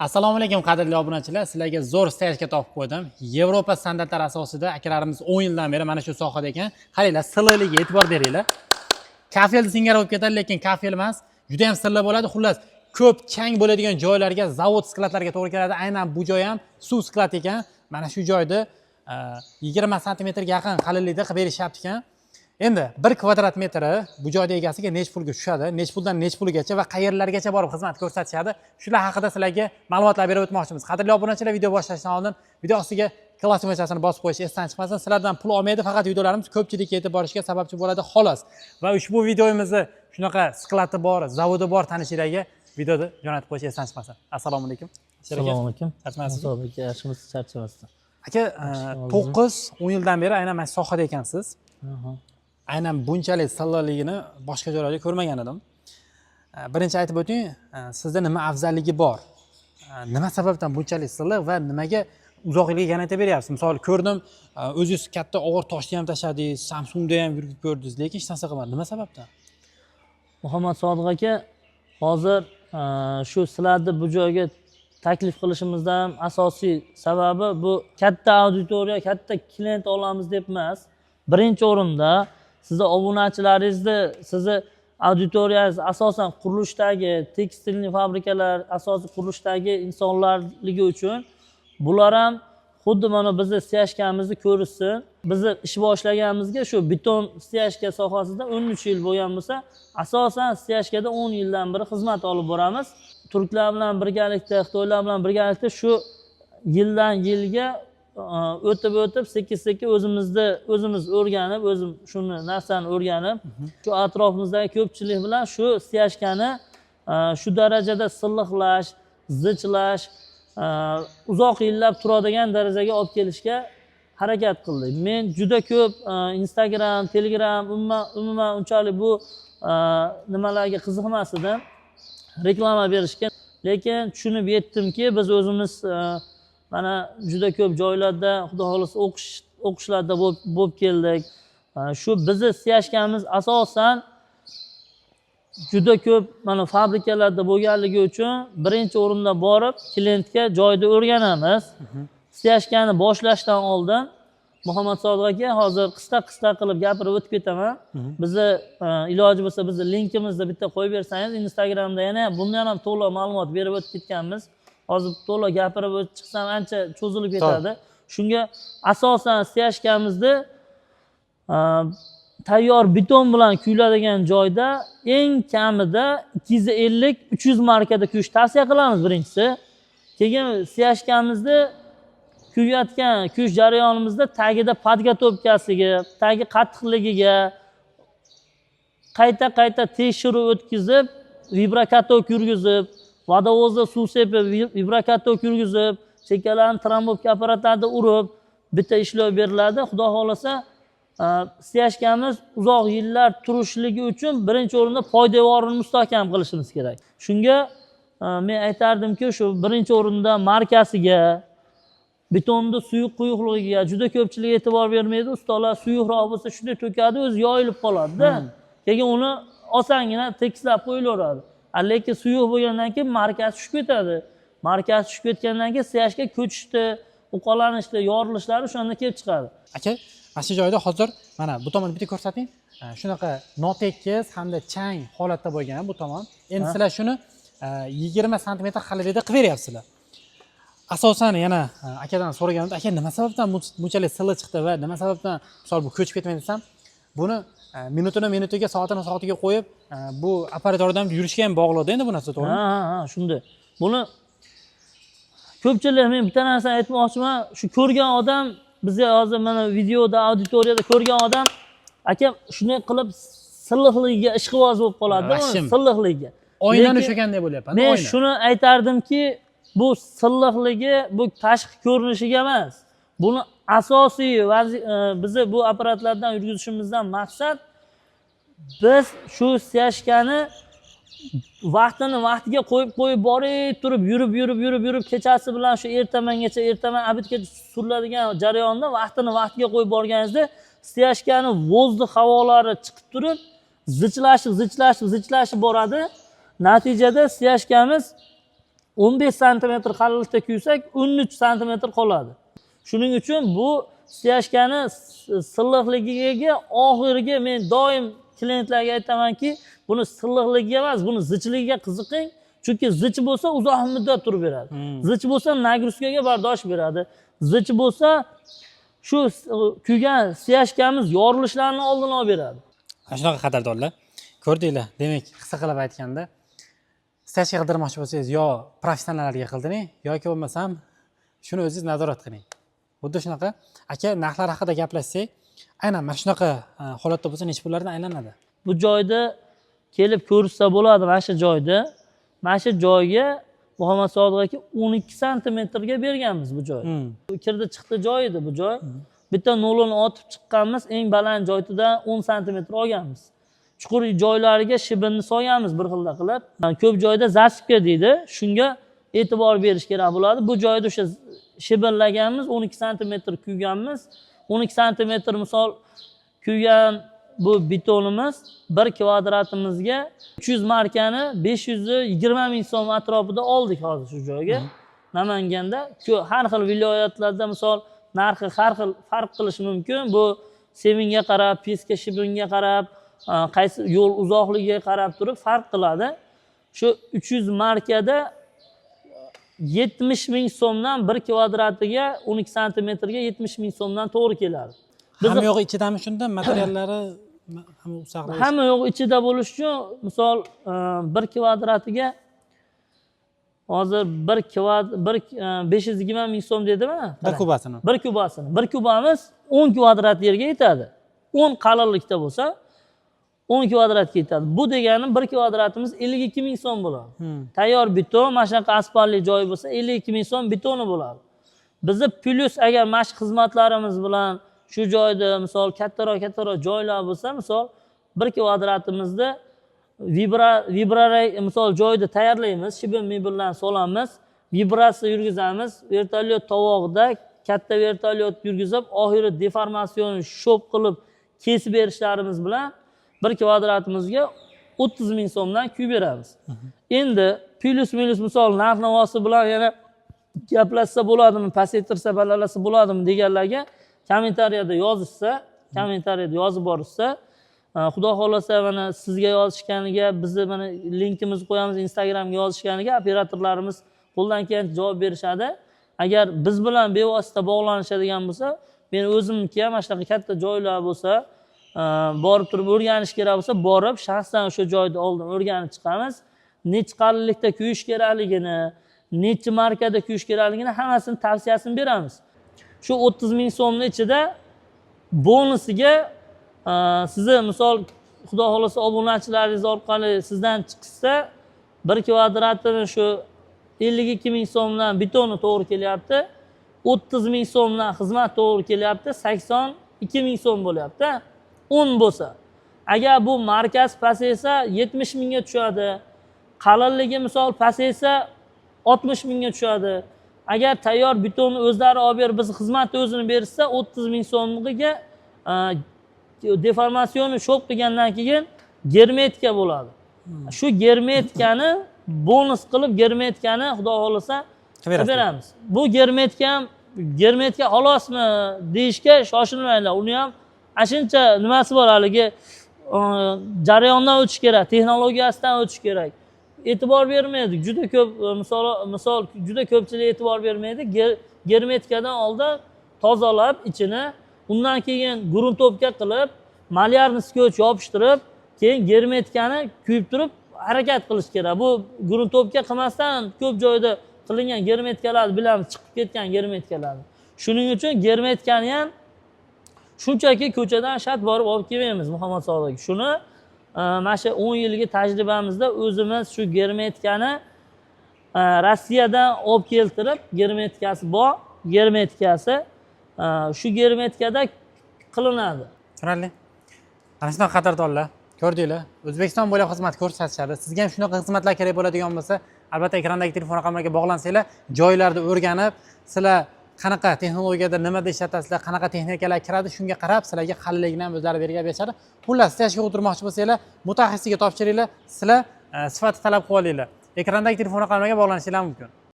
Assalomu alaykum qadrli obunachilar. Sizlarga zo'r stajga topib qo'ydim. Yevropa standartlari asosida akalarimiz 10 yildan beri mana shu sohada ekan. Qaranglar, silliqligiga e'tibor beringlar. Kafelni singari olib ketadi, lekin kafel emas. Juda ham silliq bo'ladi. Xullas, ko'p chang bo'ladigan joylarga, zavod skladlarga to'g'ri keladi. Aynan bu joy ham suv sklad ekan. Mana shu joyda 20 sm ga yaqin qalinlikda qilib berishyapti ekan. Endi 1 kvadrat metri bu joyda egasiga nech pulga tushadi, nech puldan nech puligacha va qayerlargacha borib xizmat ko'rsatishadi. Shular haqida sizlarga ma'lumotlar berib o'tmoqchimiz. Qadrli obunachilar, video boshlashdan oldin video ostiga klass tugmachasini bosib qo'yish esdan chiqmasin. Sizlardan pul olmaydi, faqat videolarimiz ko'pchilikka yetib borishiga sababchi bo'ladi xolos. Va ushbu videomizni shunaqa skladi bor, zavodi bor tanishlarga videoni jo'natib qo'yish esdan chiqmasin. Assalomu alaykum. Assalomu alaykum. Charchamasizmi? Yaxshimisiz, charchamasizmi? Aka, 9-10 yildan beri aynan mana shu sohada ekansiz. Aynan bunchalik silliqligini boshqa joylarda ko'rmagan edim. Birinchi aytib o'ting, sizda nima afzalligi bor? Nima sababdan bunchalik silliq va nimaga uzoqlikka yanada beryapsiz? Misol ko'rdim, o'zingiz katta og'ir toshni ham tashladingiz, Samsungda ham yurib ko'rdingiz, lekin hech narsa qilmadi. Nima sababdan? Muhammad Sodiq aka, hozir shu sizlarni bu joyga taklif qilishimizdan asosiy sababi bu katta auditoriya, katta klient olamiz deb emas. Birinchi o'rinda sizni obunachilaringizni, sizni auditoriyangiz asosan qurilishdagi, tekstilniy fabrikalar, asosiy qurilishdagi insonlarligi uchun bular ham xuddi mana bizni stiyajkamizni ko'rishsin. Bizni ish boshlaganimizga shu beton stiyajka sohasida 13 yil bo'lgan bo'lsa, asosan stiyajkada 10 yildan beri xizmat olib boramiz. Turklar bilan birgalikda, xitoylar bilan birgalikda shu yildan yilga o'tib sekin o'zimiz o'rganib, o'zim shuni narsani o'rganib, shu atrofimizdagi ko'pchilik bilan shu stiyajkani shu darajada silliqlash, zichlash, uzoq yillab turadigan darajaga olib kelishga harakat qildik. Men juda ko'p Instagram, Telegram, umuman unchalik bu nimalarga qiziqmas edim, reklama berishga. Lekin tushunib yetdimki, biz o'zimiz mana juda ko'p joylarda, xudo xolisa o'qishlarda bo'lib keldik. Shu bizni stiyajkamiz asosan juda ko'p mana fabrikalarda bo'lganligi uchun birinchi o'rinda borib klientga joyda o'rganamiz. Stiyajkani boshlashdan oldin Muhammad Sodiq aka, hozir qisqa qilib gapirib o'tib ketaman. Bizni iloji bo'lsa bizni linkimizni bitta qo'yib bersangiz, Instagramda yana bundan ham to'liq ma'lumot berib o'tib ketganmiz. Hozir to'liq gapirib o'tib chiqsam ancha cho'zilib ketadi. Shunga asosan stiyajkamizni tayyor beton bilan kuyiladigan joyda eng kamida 250-300 markada kuyish tavsiya qilamiz birinchisi. Keyin stiyajkamizni kuyayotgan kuyish jarayonimizda tagida podgotовкasiga, tagi qattiqligiga qayta tekshiruv o'tkazib, vibrakatok yurgizib, vodovozda suv sepib, vibrakatok yurgizib, chekkalarni trombobka apparatlarida urib, bitta ishlov beriladi. Xudo xolasa, stiyajkamiz uzoq yillar turishligi uchun birinchi o'rinda poydevorini mustahkam qilishimiz kerak. Shunga men aytardimki, shu birinchi o'rinda markasiga, betonni suyuq quyuqligiga juda ko'pchilik e'tibor bermaydi. Ustalar suyuqroq bo'lsa shunday to'kadi, o'zi yoyilib qoladi-da. Keyin uni osongina tekislab qo'yilaveradi. Lekin suyuq bo'lgandan keyin markasi tushib ketadi. Markasi tushib ketgandan keyin stiyajga ko'chishdi, uqalanishdi, yorilishlari o'shanda kelib chiqadi. Aka, mana shu joyda hozir mana bu tomonni bitta ko'rsating. Shunaqa notekis hamda chang holatda bo'lgan bu tomon. Endi sizlar shuni 20 sm qalinlikda qilib beryapsizlar. Asosan yana akadan so'raganimda, aka nima sababdan bunchalik silliq chiqdi va nima sababdan misol bu ko'chib ketmaydi desam, buni minutiga, soatiga qo'yib, bu apparatordan yurishga ham bog'liq endi bu narsa, to'g'rimi? Ha, shunday. Buni ko'pchilik, men bitta narsani aytmoqchiman, shu ko'rgan odam, bizga hozir mana videoda, auditoriyada ko'rgan odam, aka shunday qilib silliqligiga ishqiboz bo'lib qoladi, silliqligiga. Oynani o'shaganday bo'lyapti. Men shuni aytardimki, bu silliqligi bu tashqi ko'rinishiga emas. Buni asosiy bizni bu apparatlardan yurgizishimizdan maqsad, biz shu stiyajkani vaqtiga qo'yib borib turib, yurib kechasi bilan shu ertaman abitgacha suriladigan jarayonda vaqtiga qo'yib borganingizda stiyajkani vozdux havolari chiqib turib, zichlashib boradi. Natijada stiyajkamiz 15 santimetr qalinlikda kuysak 13 santimetr qoladi. Shuning uchun bu steyashkani silliqligiga oxiriga men doim klientlarga aytamanki, buni silliqligiga emas, buni zichligiga qiziqing. Chunki zich bo'lsa uzoq muddat turib beradi. Zich bo'lsa nagruzkaga bardosh beradi. Zich bo'lsa shu kuygan steyashkamiz yorilishlarni oldini olib beradi. Shunaqa qadrdonlar. Ko'rdinglar, demak, qisqa qilib aytganda, steyashka qildirmoqchi bo'lsangiz, yo professionallarga qildiring, yoki bo'lmasam shuni o'zingiz nazorat qiling. Xuddi shunaqa, aka, narxlar haqida gaplashsak, aynan mana shunaqa holatda bo'lsa necha pullardan aylanadi? Bu joyda kelib ko'rsa bo'ladi, mana shu joyda. Mana shu joyga Muhammad Sodiq aka 12 santimetrga berganmiz bu joyni. Kirdi chiqdi joy edi bu joy. Bitta nolini otib chiqqanmiz, eng baland joydan 10 santimetr olganmiz. Chuqur joylariga shibinni solganmiz bir xilda qilib. Ko'p joyda zasipka deydi. Shunga e'tibor berish kerak bo'ladi. Bu joyda o'sha shibinlaganmiz, 12 santimetr kuyganmiz. 12 santimetr misol kuygan bu betonimiz 1 kvadratimizga 300 markani 520 ming so'm atrofida oldik hozir shu joyga. Namanganda har xil viloyatlarda misol narxi har xil farq qilishi mumkin. Bu seminga qarab, piska shibinga qarab, qaysi yo'l uzoqligiga qarab turib farq qiladi. Shu 300 markada 70 ming so'mdan 1 kvadratiga 12 santimetrga 70 ming so'mdan to'g'ri keladi. Hamma yo'q ichidami shunda materiallari hamma uzoqligi? Hamma yo'q ichida bo'lish uchun misol 1 kvadratiga hozir 520 ming so'm dedimi? 1 kubasini. 1 kubasini. 1 kubamiz 10 kvadrat yerga yetadi. 10 qalinlikda bo'lsa 10 kvadratga yetadi. Bu degani 1 kvadratimiz 52 ming so'm bo'ladi. Tayyor beton, mana shunaqa asfaltli joy bo'lsa 52 ming so'm betoni bo'ladi. Bizni plyus agar mashq xizmatlarimiz bilan shu joyda misol kattaroq joylar bo'lsa, misol 1 kvadratimizni vibratsiya misol joyda tayyorlaymiz, shibin mebellarni solamiz, vibratsiya yurgizamiz, vertolyot tovog'ida katta vertolyot yurgizib, oxiri deformatsiyani shop qilib kesib berishlarimiz bilan 1 kvadratimizga 30 ming so'mdan kuyib beramiz. Endi plyus misol narx-navosi bilan yana gaplashsa bo'ladimi, pasaytirsa, balandlasa bo'ladimi deganlarga kommentariyada yozishsa, kommentariyada yozib borishsa, xudo xolasa mana sizga yozishganiga, bizni mana linkimizni qo'yamiz, Instagramga yozishganiga operatorlarimiz qo'ldan kelgancha javob berishadi. Agar biz bilan bevosita bog'lanishadigan bo'lsa, men o'zimniki ham mana shunaqa katta joylar bo'lsa, borib turib o'rganish kerak bo'lsa, borib shaxsan o'sha joyda oldin o'rganib chiqamiz. Necha qalinlikda kuyish kerakligini, necha markada kuyish kerakligini hammasini tavsiyasini beramiz. Shu 30 ming so'mning ichida bonusiga sizni misol xudo xolasa obunachilaringiz orqali sizdan chiqsa 1 kvadratini shu 52 ming so'mdan betoni to'g'ri kelyapti, 30 ming so'mdan xizmat to'g'ri kelyapti, 82 ming so'm bo'lyapti. 10 bo'lsa. Agar bu markaz pasaysa 70 mingga tushadi. Qalinligi misol pasaysa 60 mingga tushadi. Agar tayyor betonni o'zlari olib berib biz xizmatni o'zini bersa 30 ming so'mga deformatsiyani shop qilgandan keyin germetika bo'ladi. Shu germetikani bonus qilib germetikani xudo xolasa beramiz. Bu germetika xolosmi deyishga shoshilmanglar. Uni ham ashuncha nimasi bor, haligi jarayondan o'tish kerak, texnologiyasidan o'tish kerak. E'tibor bermaydi. Juda ko'p misol juda ko'pchilik e'tibor bermaydi. Germetikadan oldin tozalab ichini, undan keyin gruntovka qilib, malyarni skoch yopishtirib, keyin germetikani kuyib turib harakat qilish kerak. Bu gruntovka qilmasdan ko'p joyda qilingan germetikalarni bilamiz, chiqib ketgan germetikalarni. Shuning uchun germetikani ham shunchaki ko'chadan shart borib olib kelmaymiz Muhammad Sodiq. Shuni mana shu 10 yillik tajribamizda o'zimiz shu germetikani Rossiyadan olib keltirib, germetikasi bor, germetikasi shu germetikada qilinadi. Tushunarli. Ana shunaqa qadrdonlar, ko'rdinglar. O'zbekiston bo'ylab xizmat ko'rsatishadi. Sizga ham shunaqa xizmatlar kerak bo'ladigan bo'lsa, albatta ekrandagi telefon raqamlarga bog'lansanglar, joylarda o'rganib, sizlar qanaqa texnologiyada nimada ishlatasizlar, qanaqa texnikalar kiradi, shunga qarab sizlarga qalinligini ham o'zlari berib berishadi. Xullas, steyashga o'tirmoqchi bo'lsanglar, mutaxassisga topshiringlar, sizlar sifatni talab qilib olinglar. ekrandagi telefon raqamlarga bog'lanishinglar mumkin.